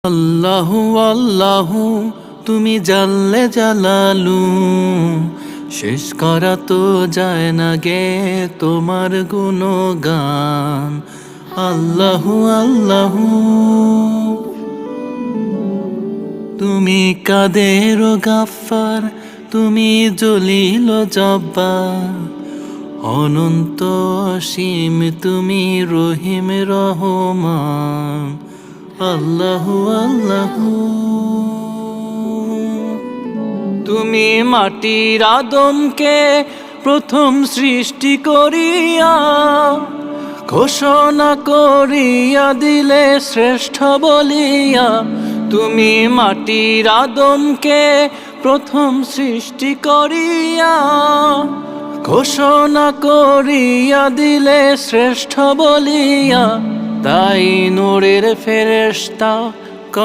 আল্লাহু আল্লাহু তুমি জাল্লে জালালু, শেষ করা তো যায় না গে তোমার গুণগান। আল্লাহু আল্লাহু তুমি কাদের গাফফার, তুমি জলিল জব্বার, অনন্ত অসীম তুমি রহিম রহমান। আল্লাহু আল্লাহু তুমি মাটির আদমকে প্রথম সৃষ্টি করিয়া ঘোষণা করিয়া দিলে শ্রেষ্ঠ বলিয়া। তুমি মাটির আদমকে প্রথম সৃষ্টি করিয়া ঘোষণা করিয়া দিলে শ্রেষ্ঠ বলিয়া। তাই নূরের ফেরেশতা